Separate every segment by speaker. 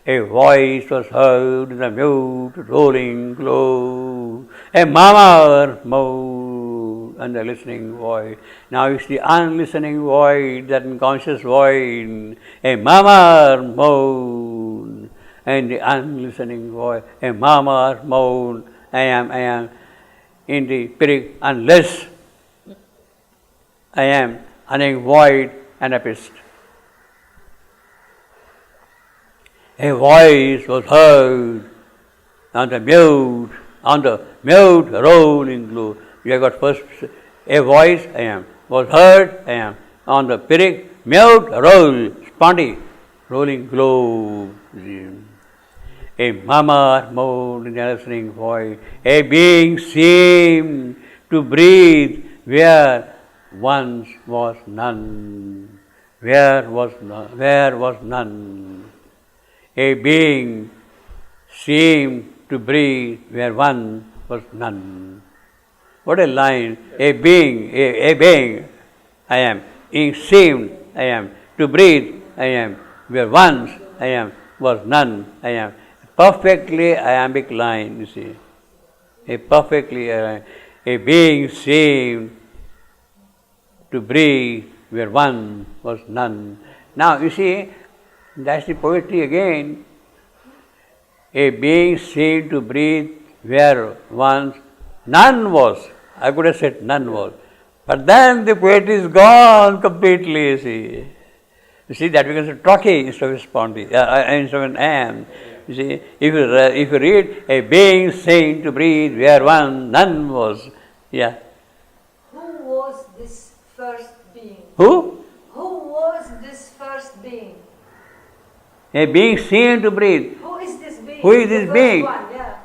Speaker 1: A voice was heard in the mute rolling glow. A murmur moved and the listening void. Now it's the unlistening void, that unconscious void. A murmur moved and the unlistening void. A murmur moved. I am in the period, unless I am unending void and abyss. A voice was heard on the mute rolling glow. You have got first a voice, I am, was heard, I am, on the pyrrhic mute spondy rolling glow. A murmur moved in the listening void. A being seemed to breathe where once was none. Where was none. A being seemed to breathe where one was none. What a line! A being, I am. Seemed, I am. To breathe, I am. Where once, I am, was none, I am. Perfectly iambic line, you see. A perfectly, a being seemed to breathe where one was none. Now, you see, that's the poetry again. A being seemed to breathe where once none was. I could have said none was. But then the poetry is gone completely, you see. You see, that becomes a trochee instead of a spondy, instead of an am. You see, if you read, a being seemed to breathe where none was. Yeah.
Speaker 2: Who was this first being?
Speaker 1: Who?
Speaker 2: Who was this first being?
Speaker 1: A being seemed to breathe.
Speaker 2: Who is this being?
Speaker 1: Who is this being?
Speaker 2: One, yeah.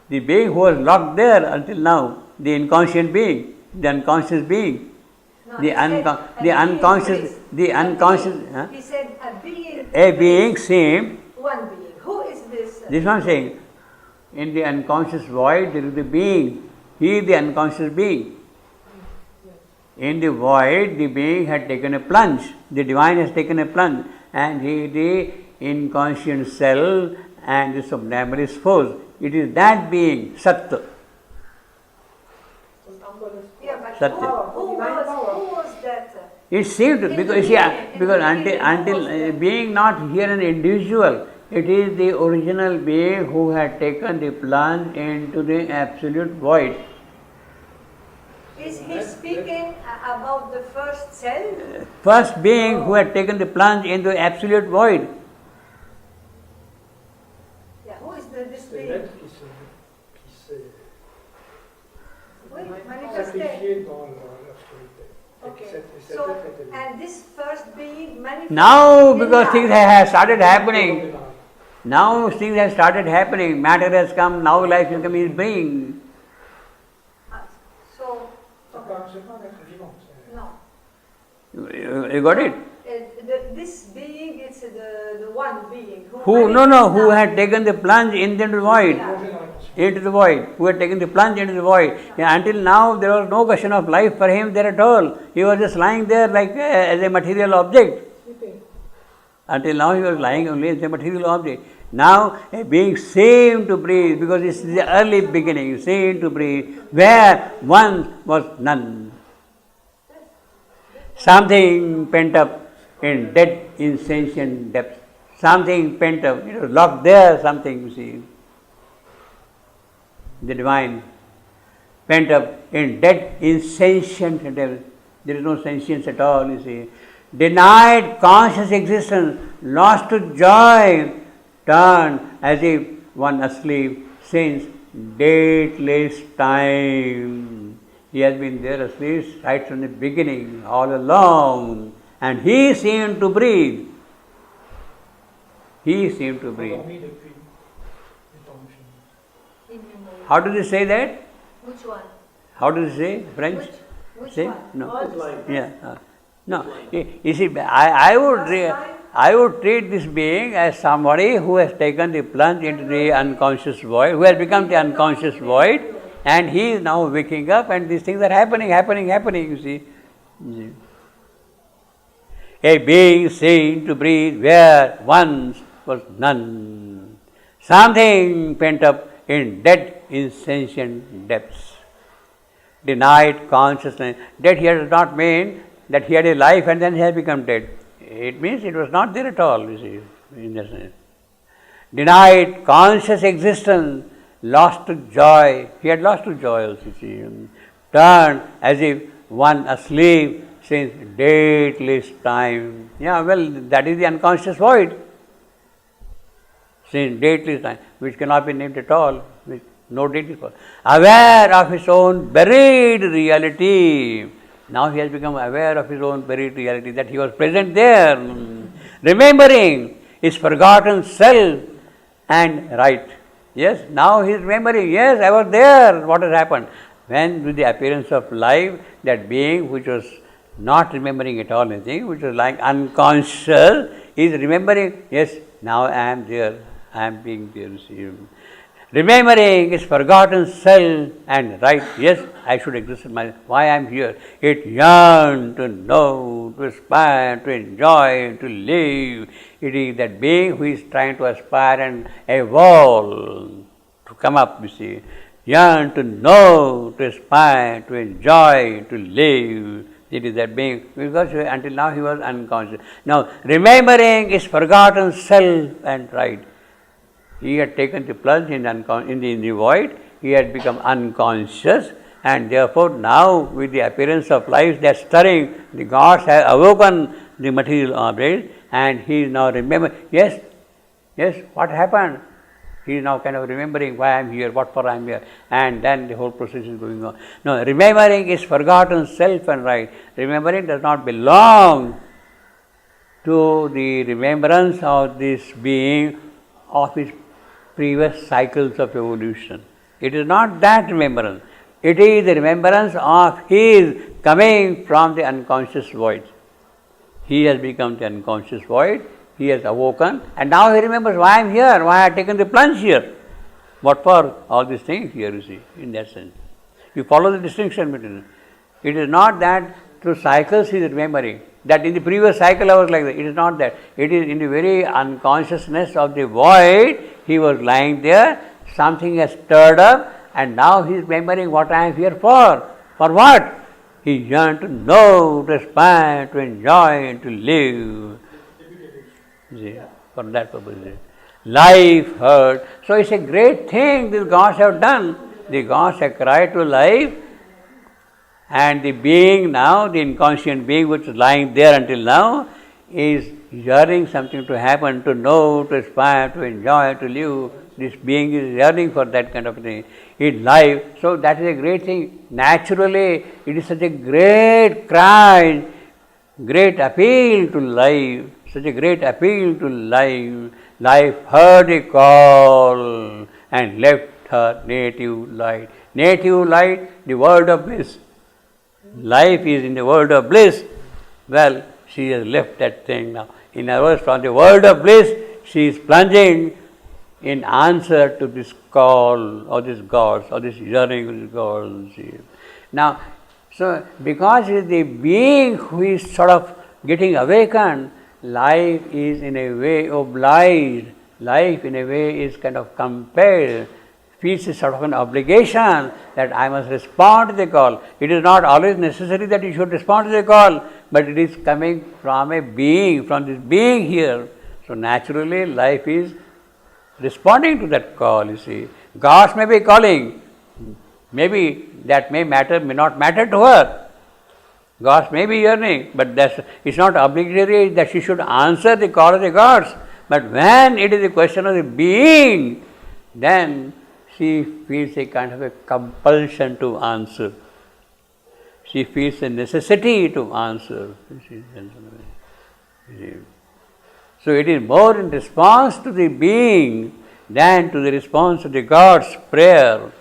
Speaker 1: The being who was locked there until now, the inconscient being, the unconscious being,
Speaker 2: No,
Speaker 1: the unconscious. Huh?
Speaker 2: He said a being.
Speaker 1: A being seemed.
Speaker 2: One being. Who is this?
Speaker 1: This is what I'm saying. In the unconscious void, there is the being. He is the unconscious being. In the void, the being had taken a plunge. The divine has taken a plunge, and he is the inconscient self and the somnambulist force. It is that being, Sat.
Speaker 2: Yeah, but
Speaker 1: Satya.
Speaker 2: who was that?
Speaker 1: It seemed because until being not here an individual, it is the original being who had taken the plunge into the absolute void.
Speaker 2: Is he speaking about the first self?
Speaker 1: First being who had taken the plunge into absolute void.
Speaker 2: Yeah, who is this being? Oui, manifesté. Okay. So, and this first being manifested.
Speaker 1: Now, because things have started happening, matter has come, now life is coming, is being.
Speaker 2: So, no.
Speaker 1: You got it?
Speaker 2: This being, it's the one being.
Speaker 1: Who had taken the plunge into the void. Into the void. Who had taken the plunge into the void. Yeah, until now, there was no question of life for him there at all. He was just lying there like as a material object. Until now, he was lying only as a material object. Now, a being seemed to breathe, because it's the early beginning, seemed to breathe, where once was none. Something pent up in dead, insentient depths. Something pent up, locked there, something, you see. The divine, pent up in dead, insentient depths. There is no sentience at all, you see. Denied conscious existence, lost to joy, turned as if one asleep since dateless time. He has been there asleep right from the beginning, all along, and he seemed to breathe. He seemed to breathe. How do they say that?
Speaker 2: Which one?
Speaker 1: How do they say French?
Speaker 2: Which
Speaker 1: Say
Speaker 2: one?
Speaker 1: no. Yeah. No. You see, I would treat this being as somebody who has taken the plunge into the unconscious void, who has become the unconscious void, and he is now waking up, and these things are happening, you see. a being seen to breathe where once was none. Something pent up in dead insentient depths. Denied consciousness. Dead here does not mean that he had a life and then he has become dead. It means it was not there at all, you see, in that sense. Denied conscious existence, lost to joy. He had lost to joy also, you see. Turned as if one asleep since dateless time. Yeah, well, that is the unconscious void. Since dateless time, which cannot be named at all, which no date is called. Aware of his own buried reality. Now he has become aware of his own buried reality, that he was present there. Remembering his forgotten self and right. Yes, now he is remembering, yes, I was there, what has happened. When with the appearance of life, that being which was not remembering at all anything, which was like unconscious, is remembering, yes, now I am there, I am being there, you see. Remembering his forgotten self and right, yes, I should exist in my, why I am here. It yearns to know, to aspire, to enjoy, to live. It is that being who is trying to aspire and evolve, to come up, you see. Yearn to know, to aspire, to enjoy, to live. It is that being, because until now he was unconscious. Now, remembering his forgotten self and right. He had taken the plunge in the void, he had become unconscious, and therefore now with the appearance of life that stirring, the gods have awoken the material object, and he is now remembering, yes, what happened? He is now kind of remembering why I am here, what for I am here, and then the whole process is going on. No, remembering is forgotten self and right. Remembering does not belong to the remembrance of this being of his previous cycles of evolution. It is not that remembrance. It is the remembrance of his coming from the unconscious void. He has become the unconscious void. He has awoken, and now he remembers why I am here, why I have taken the plunge here. What for all these things here, you see, in that sense. You follow the distinction between them. It is not that through cycles he is remembering, that in the previous cycle I was like that. It is not that. It is in the very unconsciousness of the void, he was lying there, something has stirred up, and now he is remembering what I am here for. For what? He yearned to know, to aspire, to enjoy, and to live. See, for that purpose. Life heard. So it's a great thing these gods have done. The gods have cried to life, and the being now, the inconscient being which is lying there until now, is yearning something to happen, to know, to aspire, to enjoy, to live. This being is yearning for that kind of thing in life. So that is a great thing. Naturally, it is such a great cry, great appeal to life. Such a great appeal to life. Life heard a call and left her native light. Native light, the world of bliss. Life is in the world of bliss. Well, she has left that thing now. In other words, from the world of bliss, she is plunging in answer to this call of these gods, or this yearning of these gods. Now, so because it is the being who is sort of getting awakened, life is in a way obliged, life in a way is kind of compelled, feels a sort of an obligation that I must respond to the call. It is not always necessary that you should respond to the call, but it is coming from a being, from this being here. So naturally life is responding to that call, you see. Gods may be calling, maybe that may matter, may not matter to her. Gods may be yearning, but it's not obligatory that she should answer the call of the gods. But when it is a question of the being, then she feels a kind of a compulsion to answer. She feels a necessity to answer. So it is more in response to the being than to the response to the God's prayer.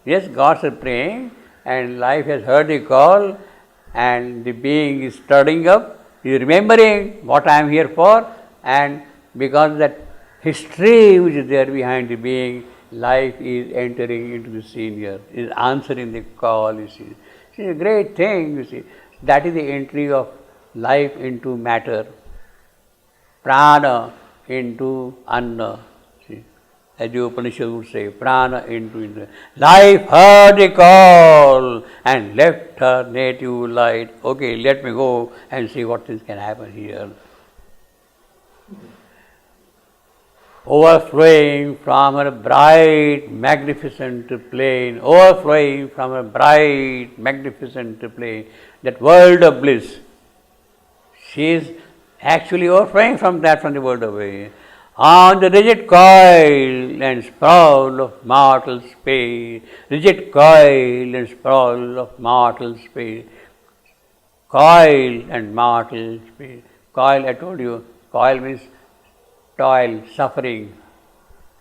Speaker 1: Yes, gods are praying, and life has heard the call, and the being is stirring up, is remembering what I am here for, and because of that history which is there behind the being, life is entering into the scene here, is answering the call, you see. It's a great thing, you see. That is the entry of life into matter. prana into anna. See, as the Upanishad would say, prana into Indra. Life heard the call and left her native light. Okay, let me go and see what things can happen here. Overflowing from her bright, magnificent plain, overflowing from her bright, magnificent plain, that world of bliss. She is actually overflowing from the world of bliss. On the rigid coil and sprawl of mortal space, rigid coil and sprawl of mortal space, coil and mortal space. Coil, I told you, coil means toil, suffering,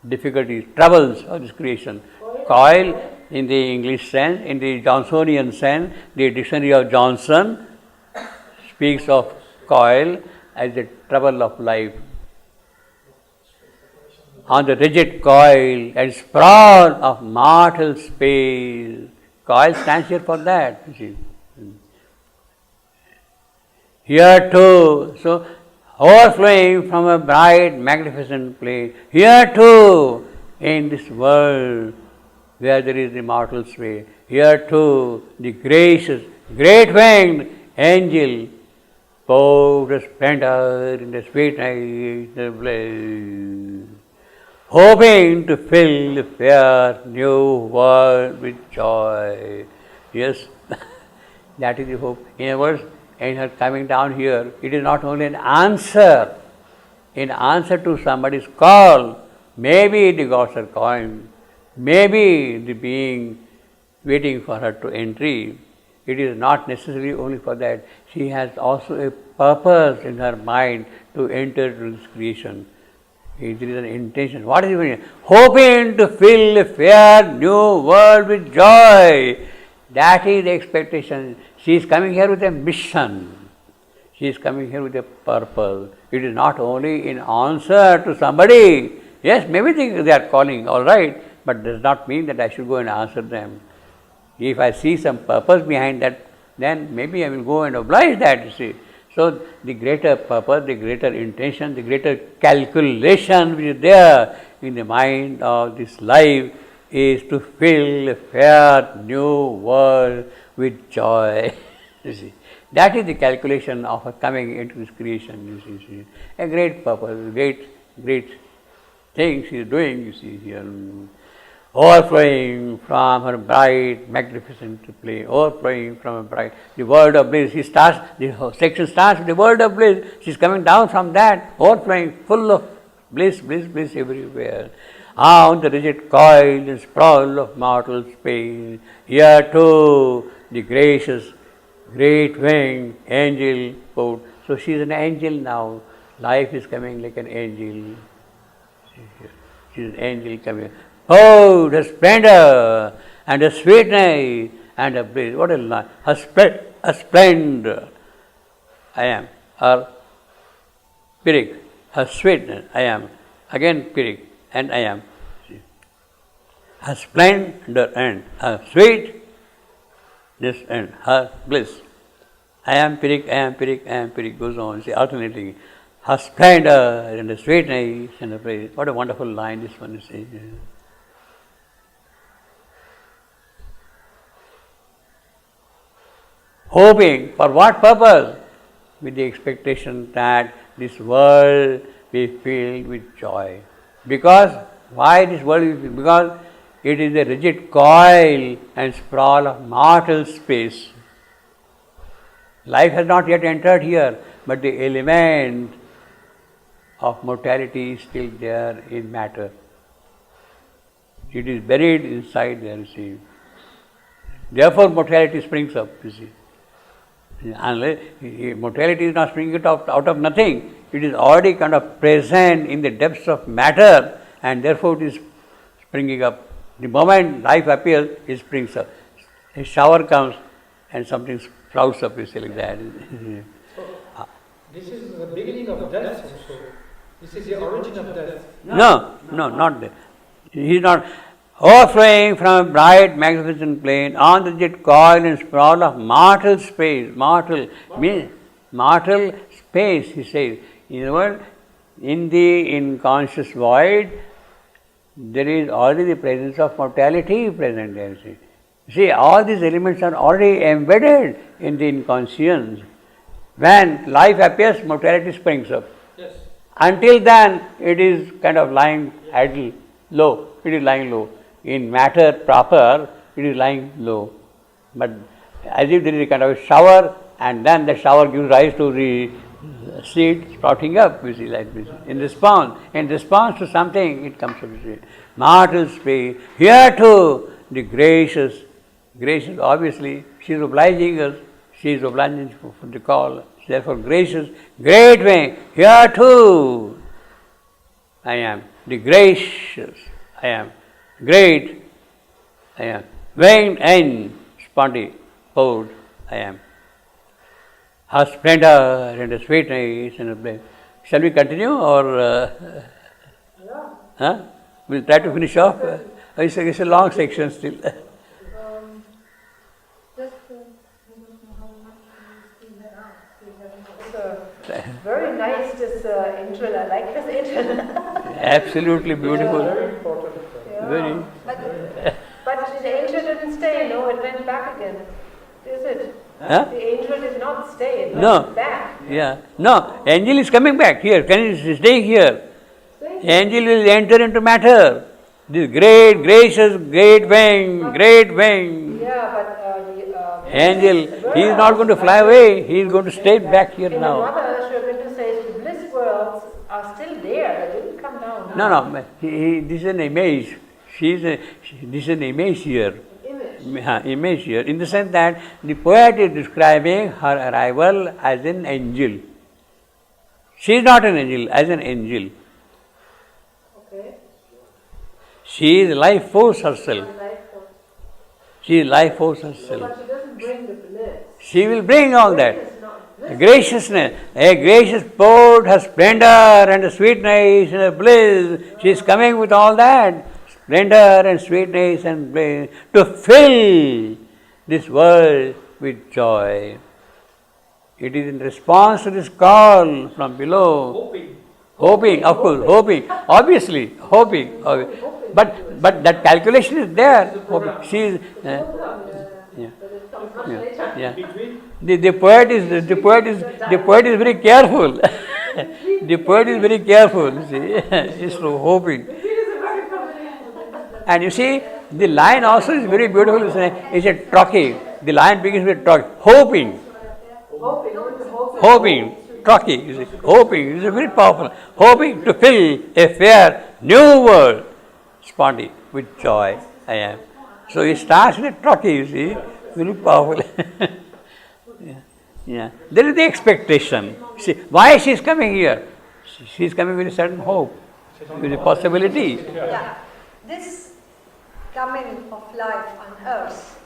Speaker 1: difficulties, troubles of this creation. Coil in the English sense, in the Johnsonian sense, the dictionary of Johnson speaks of coil as the trouble of life. On the rigid coil and sprawl of mortal space. Coil stands here for that. You see. Here too, so overflowing from a bright, magnificent place. Here too, in this world where there is immortal space, here too, the gracious, great-winged angel poured a splendor in the sweet night of bliss, hoping to fill the fair new world with joy. Yes, that is the hope. In other words, in her coming down here, it is not only an answer to somebody's call. Maybe the gods are calling, maybe the being waiting for her to entry. It is not necessarily only for that. She has also a purpose in her mind to enter into this creation. There is an intention. What is it? Hoping to fill a fair new world with joy. That is the expectation. She is coming here with a mission. She is coming here with a purpose. It is not only in answer to somebody. Yes, maybe they are calling, all right, but does not mean that I should go and answer them. If I see some purpose behind that, then maybe I will go and oblige that, you see. So, the greater purpose, the greater intention, the greater calculation which is there in the mind of this life is to fill a fair new world with joy. You see, that is the calculation of her coming into this creation. You see, a great purpose, great thing she is doing. You see here, overflowing from her bright, magnificent place, overflowing from her bright, the world of bliss. The section starts with the world of bliss. She is coming down from that, overflowing, full of bliss, bliss, bliss everywhere. On the rigid coil and sprawl of mortal space, here too the gracious, great-winged angel poured. So she is an angel now. Life is coming like an angel. She is an angel coming. Oh, the splendor and the sweetness and the bliss. What a line. A splendor. I am. Her Pirik. Her sweetness. I am. Again Pirik. And I am. Her splendor and her sweet, this and her bliss. I am Pirik, I am Pirik, I am Pirik, goes on, see, alternating. Her splendor and the sweetness and the praise. What a wonderful line this one is saying. Hoping, for what purpose? With the expectation that this world be filled with joy. Because, why this world is filled? Because it is a rigid coil and sprawl of mortal space. Life has not yet entered here, but the element of mortality is still there in matter. It is buried inside there, you see. Therefore, mortality springs up, you see. Unless mortality is not springing out of nothing. It is already kind of present in the depths of matter, and therefore it is springing up. The moment life appears, it springs up. A shower comes and something sprouts up, you see, like that.
Speaker 3: So, this is the beginning of death also. This is the origin of death.
Speaker 1: No, not that. He is not overflowing from a bright, magnificent plain on the jet coil and sprawl of mortal space. Mortal space, he says. In the world, In the unconscious void, there is already the presence of mortality present there. See, all these elements are already embedded in the inconscience. When life appears, mortality springs up.
Speaker 3: Yes.
Speaker 1: Until then, it is kind of lying idle, low. It is lying low. In matter proper, it is lying low. But as if there is a kind of a shower, and then the shower gives rise to the seed sprouting up, you see, like this. In response to something, it comes up. Mortals speak. Here too, the gracious, obviously, she is obliging us. She is obliging for the call. Therefore, gracious, great way. Here too, I am the gracious. I am great. I am vain and spondy, poured. I am. Her splendor and the sweetness and the blame. Shall we continue or?
Speaker 2: Yeah.
Speaker 1: Huh? We'll try to finish off. It's a long section still.
Speaker 2: Just I don't know how much we still have. It's very nice this intro. I like this intro.
Speaker 1: Absolutely beautiful.
Speaker 3: Very important.
Speaker 2: Yeah.
Speaker 1: Very.
Speaker 2: But the angel didn't stay, no, it went back again. Is it?
Speaker 1: Huh?
Speaker 2: The angel did not stay, it
Speaker 1: No.
Speaker 2: went back.
Speaker 1: Yeah. No, angel is coming back here. Can you stay here?
Speaker 2: Stay?
Speaker 1: Angel will enter into matter. This great, gracious, great wing.
Speaker 2: Yeah, but
Speaker 1: Angel, he is not going to fly away. He is going to stay back here
Speaker 2: in
Speaker 1: now.
Speaker 2: the mother, Shri says the bliss worlds are still there. They didn't come down.
Speaker 1: No. This is an image. This is an image here. Image here. In the sense that the poet is describing her arrival as an angel. She is not an angel, as an angel.
Speaker 2: Okay.
Speaker 1: She is life force herself.
Speaker 2: Life force.
Speaker 1: She is life force herself.
Speaker 2: But she doesn't bring the bliss.
Speaker 1: She will bring all that.
Speaker 2: It's not bliss.
Speaker 1: Graciousness, a gracious poured her splendor and the sweetness and the bliss. She is coming with all that. Splendor and sweetness and bliss to fill this world with joy. It is in response to this call from below. Hoping, of course, hoping, obviously, hoping. But that calculation is there. Hoping. She is. The poet is very careful. The poet is very careful. See, he's hoping. And you see, the line also is very beautiful. It's a trochee. The line begins with trochee. Hoping. Trochee. You see, hoping. It's very powerful. Hoping to fill a fair new world. Spondy with joy. I am. So it starts with a trochee. You see, very powerful. Yeah. There is the expectation. See, why she is coming here? She is coming with a certain hope, with a possibility.
Speaker 2: Yeah. This coming of life on earth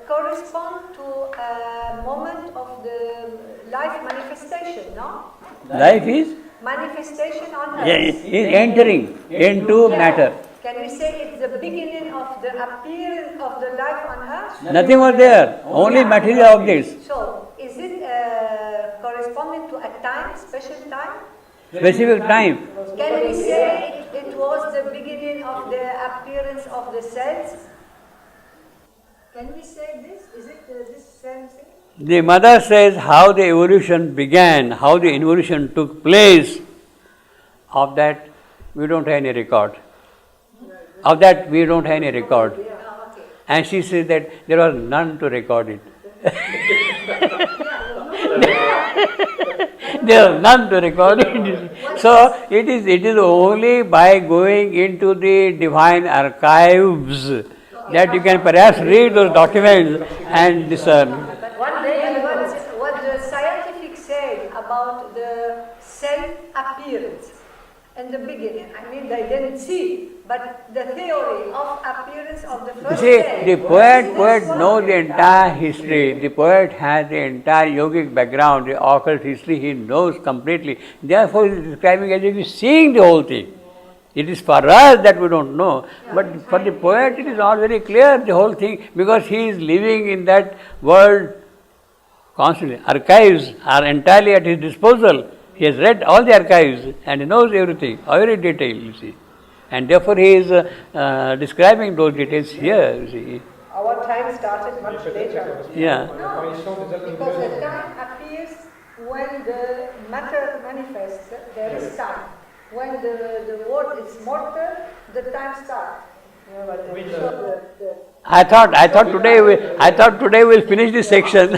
Speaker 2: correspond to a moment of the life manifestation, no?
Speaker 1: Life is?
Speaker 2: Manifestation on earth.
Speaker 1: Yeah, is entering into matter.
Speaker 2: Can we say it's the beginning of the appearance of the life on earth?
Speaker 1: Nothing was there, only material objects.
Speaker 2: So, is it corresponding to a time, special time?
Speaker 1: Specific time.
Speaker 2: Can we say it was the beginning of the appearance of the cells? Can we say this? Is it this same thing?
Speaker 1: The mother says how the evolution began, how the evolution took place. Of that, we don't have any record. Of that, we don't have any record.
Speaker 2: Okay.
Speaker 1: And she says that there was none to record it. There was none to record it. So it is only by going into the divine archives that you can perhaps read those documents and discern.
Speaker 2: But one day, what the scientific said about the cell appearance in the beginning, I mean, they didn't see, but the theory of appearance of the first
Speaker 1: You see,
Speaker 2: cell.
Speaker 1: the poet knows the entire history. The poet has the entire yogic background, the occult history, he knows completely. Therefore, he is describing as if he is seeing the whole thing. It is for us that we don't know, but for the poet it is all very clear, the whole thing, because he is living in that world constantly. Archives are entirely at his disposal. He has read all the archives and he knows everything, every detail, you see. And therefore he is describing those details here, you see.
Speaker 2: Our time started much later.
Speaker 1: Yeah.
Speaker 2: No, because the time appears when the matter manifests, there is time. When the word is mortal, the time starts.
Speaker 1: I thought today we'll finish this section.